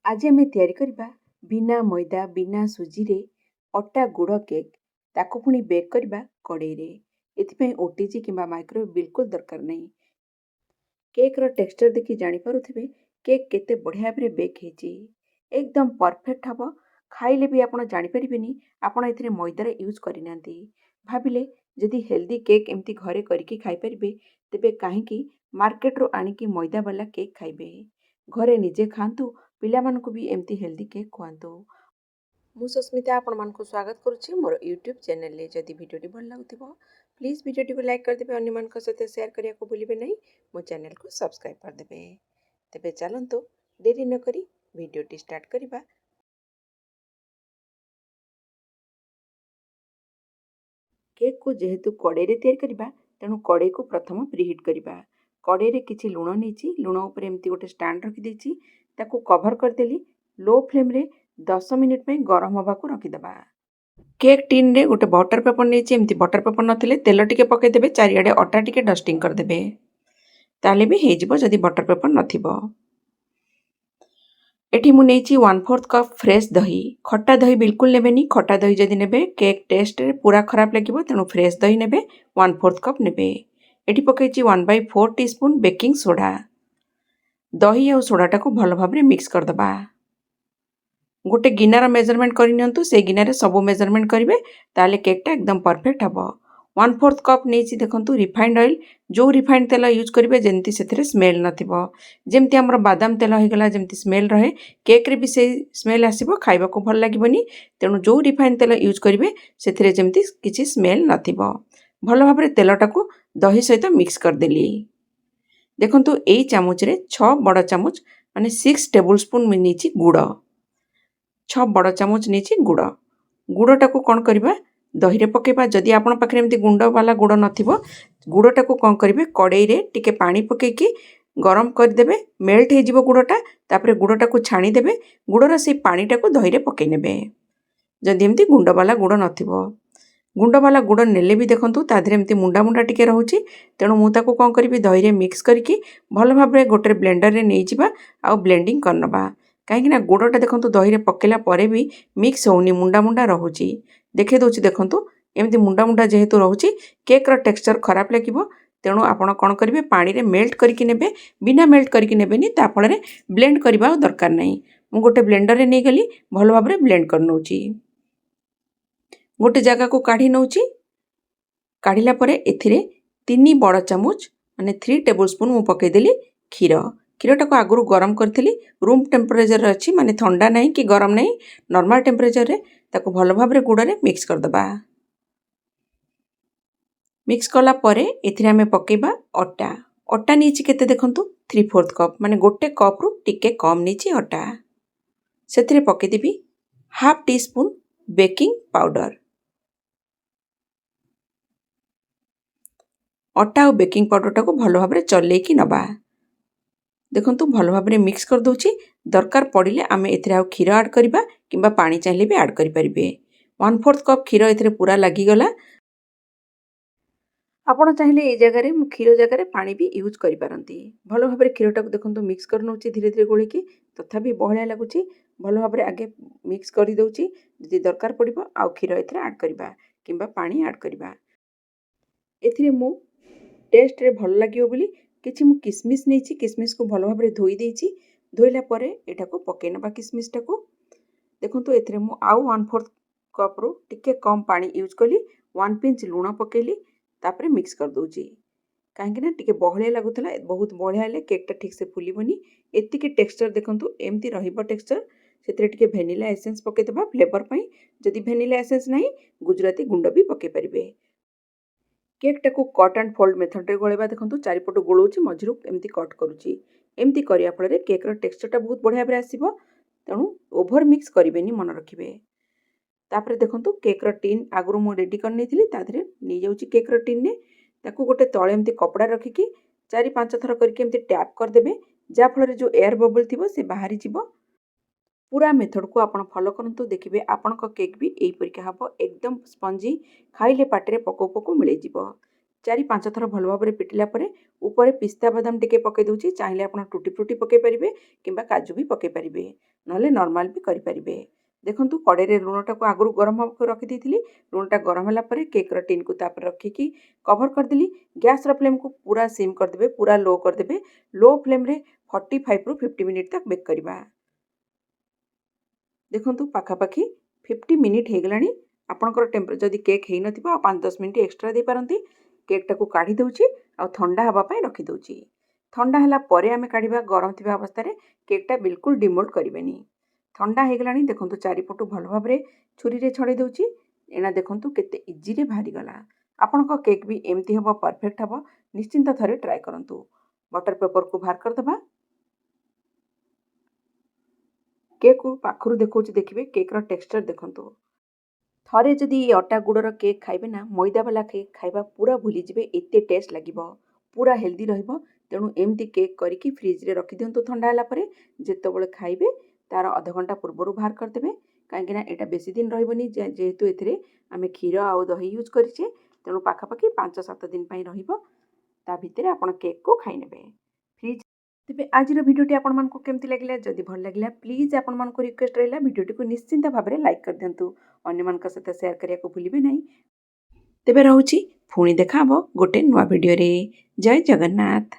आज आम या बिना मैदा बिना सुजी रे अटा गुड़ केक ताको पुणी बेक करवा कड़े एथिपाई ओटीजी कि माइक्रोवेव बिल्कुल दरकार नहीं। केक रो टेक्सचर देखि जानी पारुथिबे केक केते बढ़िया भाबरे बेक हेची एकदम परफेक्ट हबो। खाइले भी आपण जानि परिबेनी आपण एथिरे मैदार यूज करि नांती। भाबिले जदि हेल्दी केक एमती घरे करिकी खाई परिबे तेबे काहेकि मार्केट रो आनिकी मैदा वाला केक खाइबे। घरे निजे खांतु पिलामानकु भी एमती हेल्दी केक खुआंतु। मु सस्मिता आपण मानकु स्वागत करुछि मोर यूट्यूब चैनल ले। जदि वीडियोटी भल लागुथिबो प्लीज वीडियोटी को लाइक कर देबे, अन्य मानक सहित शेयर करिया को भूलिबे नहीं। मो चैनल को सब्सक्राइब कर देबे। तेबे चलंतु देरी न करी वीडियोटी स्टार्ट करिबा। केक को जेहेतु कड़े रे तैयार करिबा तेणु कड़े को प्रथम प्रीहीट करिबा। कड़े रे किछि लुण नेछि, लुण ऊपर एमती गोटे स्टैंड रखि देछि, ताकू कवर कर देली। लो फ्लेम रे 10 मिनिट पे गरम हवा को रखि देबा। केक टीन रे गोटे बटर पेपर नेछि, एमती बटर पेपर नथिले तेल टिके पकै देबे, चारिआडे अटा टिके डस्टिंग कर देबे, ताले भी हे जिवो जदि बटर पेपर नथिबो। एठी मु नेछि 1/4 कप फ्रेश दही। खट्टा दही बिल्कुल नेबेनी, खट्टा दही जदि नेबे केक टेस्ट रे पूरा खराब लागिवो, तेणु फ्रेश दही नेबे 1/4 कप नेबे। एठी पकैछि 1/4 टीस्पून बेकिंग सोडा। दही और सोडाटा को भल भाबरे मिक्स कर दबा। गोटे गिनार मेजरमेंट कर नियंतु, से गिनारे सबो मेजरमेंट करिवे, ताले केकटा एकदम परफेक्ट हबो। 1/4 कप नेछि देखंतु रिफाइंड ऑयल। जो रिफाइंड तेल यूज करिवे जेंति सेथिरे स्मेल नथिबो, जेमति हमर बादाम तेल होइगला जेमति स्मेल रहे केक रे भी से स्मेल आसीबो, खाइबा को भल लागिबोनी। तेणु जो रिफाइंड तेल यूज करिवे सेथिरे जेमति किछि स्मेल नथिबो। भल भाबरे तेलटा को दही सहित मिक्स कर देली। देखंतु एई चामच रे 6 बड़ चामच माने 6 टेबल स्पून में नेछि गुड़। 6 बड़ चामच नेछि गुड़। गुड़टा को कौन करबा दही रे पकेबा। जदि आपण पाखरे एमती गुंड वाला गुड़ नथिबो, गुड़टा को कौन करिवे कड़ाई रे टिके पानी पकेकी गरम कर देबे, मेल्ट हे जिवो गुड़टा। तापरे गुड़टा को छाणी देबे, गुड़र से पानीटा को दही रे पके नेबे। जदि एमती गुंड वाला गुड़ नथिबो, गुंड वाला गुड़ नेले भी देखंतु ता धरे एमती मुंडा मुंडा टिके रहउची। तेणु मु ताको कौन करिवि दही रे मिक्स करके भल भाबरे गोटे ब्लेंडर रे नै जिबा आ ब्लेंडिंग करनबा। कहीं ना गुड़टा देखंतु दही रे पकेला परे भी मिक्स होउनी, मुंडा मुंडा रहउची। देखे दउची देखंतु एमती मुंडा मुंडा जेहेतु रहउची केक रो टेक्सचर खराब लागिवो। तेणु आपण कौन करिवे पानी रे मेल्ट करके नेबे, बिना मेल्ट करके नेबेनी, ता फल रे ब्लेंड करबा दरकार नहीं। मु गोटे ब्लेंडर रे नै गली भल भाबरे ब्लेंड कर नउची। गोटे जगह को काढ़ी नउची। काढ़िला परे एथिरे 3 बड़ चामच माने 3 टेबल स्पून मु पकै देली क्षीर। क्षीरटा को आगु गरम करथिली, रूम टेम्परेचर रे अछि, माने ठंडा नहीं कि गरम नहीं, नॉर्मल टेम्परेचर रे ताको भल भाबरे गुड़ रे मिक्स कर दबा। मिक्स कला परे एथिरे हमें पकेबा अटा। अटा नीची केते देखंतु 3/4 कप माने गोटे कप रु टिके कम नीची अटा। सेथिरे पके देबी half tea spoon baking powder. अटा और बेकिंग पाउडरटा को भल भाबरे चलेकी नबा। देखंतु भल भाबरे मिक्स कर दउची। दरकार पड़िले आमे एथिरे आ क्षीर ऐड करिबा किंबा पानी चाहिले भी ऐड करि परिबे। 1/4 कप क्षीर एथिरे पूरा लागि गला। आपण चाहिले ए जगह रे क्षीर जगह रे पानी भी यूज करि पारंती। भल भाबरे क्षीरटा को देखंतु मिक्स कर नउची धीरे धीरे गोली की, तथापि बहळिया लागुची। भल भाबरे आगे मिक्स करि दउची। जदि दरकार पड़िबो आ क्षीर एथिरे ऐड करिबा किंबा पानी ऐड करिबा। एथिरे मु टेस्ट रे भल लागियो बोली किछि मु किसमिस नेछि, किसमिस को भल भाबरे धोई देछि। धोइला परे एटा को पके नबा किसमिस टा को। देखंतु एथिरे मु आउ 1/4 कप रु टिके कम पानी यूज कली। 1 पिंच लूण पकेली, तापरे मिक्स कर दउची। काहेकि ना टिके बहळिया लागुतला, बहुत बहळिया हेले केकटा ठीक से फुलिबोनी। एतिकी टेक्सचर देखंतु एमती रहिबो टेक्सचर। सेतिरे टिके भेनिला एसेंस पके देबा फ्लेवर पई। जदि भेनिला एसेंस नाही गुजराती गुंड भी पके परिबे। केकटा को कट एंड फोल्ड मेथड रे गोळेबा। देखंतु चारिपटो गोळौची, मझिरु एमती कट करूची। एमती करिया फल रे केक रो टेक्सचरटा बहुत बढ़िया भाबरे आसीबो। तेणु ओभर मिक्स करिवेनी, मन रखिबे। तापरे देखंतु केक रो टिन आगुरु मु रेडी कर नेथिली, ता धरे नै जाउची केक रो टिन ने। ताकू गोटे तळे एमती कपड़ा रखिकी 4-5 थर करके एमती टैप कर देबे, जा फल रे जो एयर बबल थिबो से बाहरी जिवो। पूरा मेथड को आपण फॉलो करंतु, देखिबे आपनक केक भी एई परिका हबो, एकदम स्पंजी, खाइले पाटे रे पको पको मिले जिवो। 4-5 ଥର ଭଲ ଭାବରେ ପିଟିଲା ପରେ ଉପରେ ପିସ୍ତା ବାଦାମ ଟିକେ ପକାଇ ଦେଉଛି। ଚାହିଁଲେ ଆପଣ ଟୁଟି ଫ୍ରୁଟି ପକାଇ ପାରିବେ କିମ୍ବା କାଜୁ ବି ପକାଇ ପାରିବେ, ନହେଲେ ନର୍ମାଲ ବି କରିପାରିବେ। ଦେଖନ୍ତୁ କଡ଼େଇରେ ଲୁଣଟାକୁ ଆଗରୁ ଗରମ ହେବାକୁ ରଖିଦେଇଥିଲି। ଲୁଣଟା ଗରମ ହେଲା ପରେ କେକ୍ର ଟିନ୍କୁ ତାପରେ ରଖିକି କଭର କରିଦେଲି। ଗ୍ୟାସ୍ର ଫ୍ଲେମ୍କୁ ପୁରା ସିମ୍ କରିଦେବେ, ପୁରା ଲୋ କରିଦେବେ। ଲୋ ଫ୍ଲେମ୍ରେ 45ରୁ 50 ମିନିଟ୍ ତକ୍ ବେକ୍ କରିବା। ଦେଖନ୍ତୁ ପାଖାପାଖି 50 ମିନିଟ୍ ହେଇଗଲାଣି। ଆପଣଙ୍କର ଯଦି କେକ୍ ହେଇନଥିବ ଆଉ 5-10 ମିନିଟ୍ ଏକ୍ସଟ୍ରା ଦେଇପାରନ୍ତି। କେକ୍ଟାକୁ କାଢ଼ି ଦେଉଛି ଆଉ ଥଣ୍ଡା ହେବା ପାଇଁ ରଖିଦେଉଛି। ଥଣ୍ଡା ହେଲା ପରେ ଆମେ କାଢ଼ିବା। ଗରମ ଥିବା ଅବସ୍ଥାରେ କେକ୍ଟା ବିଲକୁଲ ଡିମୋଲ୍ଡ କରିବେନି। ଥଣ୍ଡା ହେଇଗଲାଣି, ଦେଖନ୍ତୁ ଚାରିପଟୁ ଭଲ ଭାବରେ ଛୁରୀରେ ଛଡ଼େଇ ଦେଉଛି। ଏଣା ଦେଖନ୍ତୁ କେତେ ଇଜିରେ ବାହାରିଗଲା। ଆପଣଙ୍କ କେକ୍ ବି ଏମିତି ହେବ, ପରଫେକ୍ଟ ହେବ। ନିଶ୍ଚିନ୍ତ ଥରେ ଟ୍ରାଏ କରନ୍ତୁ। ବଟର ପେପରକୁ ବାହାର କରିଦେବା। କେକ୍କୁ ପାଖରୁ ଦେଖାଉଛି, ଦେଖିବେ କେକ୍ର ଟେକ୍ସଚର ଦେଖନ୍ତୁ। ଥରେ ଯଦି ଏ ଅଟା ଗୁଡ଼ର କେକ୍ ଖାଇବେ ନା, ମଇଦା ବାଲା କେକ୍ ଖାଇବା ପୁରା ଭୁଲିଯିବେ, ଏତେ ଟେଷ୍ଟ ଲାଗିବ, ପୁରା ହେଲ୍ଦି ରହିବ। ତେଣୁ ଏମିତି କେକ୍ କରିକି ଫ୍ରିଜ୍ରେ ରଖିଦିଅନ୍ତୁ। ଥଣ୍ଡା ହେଲା ପରେ ଯେତେବେଳେ ଖାଇବେ ତା'ର ଅଧଘଣ୍ଟା ପୂର୍ବରୁ ବାହାର କରିଦେବେ, କାହିଁକିନା ଏଇଟା ବେଶୀ ଦିନ ରହିବନି। ଯେହେତୁ ଏଥିରେ ଆମେ କ୍ଷୀର ଆଉ ଦହି ୟୁଜ୍ କରିଛେ, ତେଣୁ ପାଖାପାଖି 5-7 ଦିନ ପାଇଁ ରହିବ। ତା ଭିତରେ ଆପଣ କେକ୍କୁ ଖାଇନେବେ। ଫ୍ରିଜ୍ ତେବେ ଆଜିର ଭିଡ଼ିଓଟି ଆପଣମାନଙ୍କୁ କେମିତି ଲାଗିଲା? ଯଦି ଭଲ ଲାଗିଲା ପ୍ଲିଜ୍ ଆପଣମାନଙ୍କୁ ରିକ୍ୱେଷ୍ଟ ରହିଲା ଭିଡ଼ିଓଟିକୁ ନିଶ୍ଚିନ୍ତ ଭାବରେ ଲାଇକ୍ କରିଦିଅନ୍ତୁ। ଅନ୍ୟମାନଙ୍କ ସହିତ ସେୟାର କରିବାକୁ ଭୁଲିବେ ନାହିଁ। ତେବେ ରହୁଛି, ପୁଣି ଦେଖା ହେବ ଗୋଟେ ନୂଆ ଭିଡ଼ିଓରେ। ଜୟ ଜଗନ୍ନାଥ।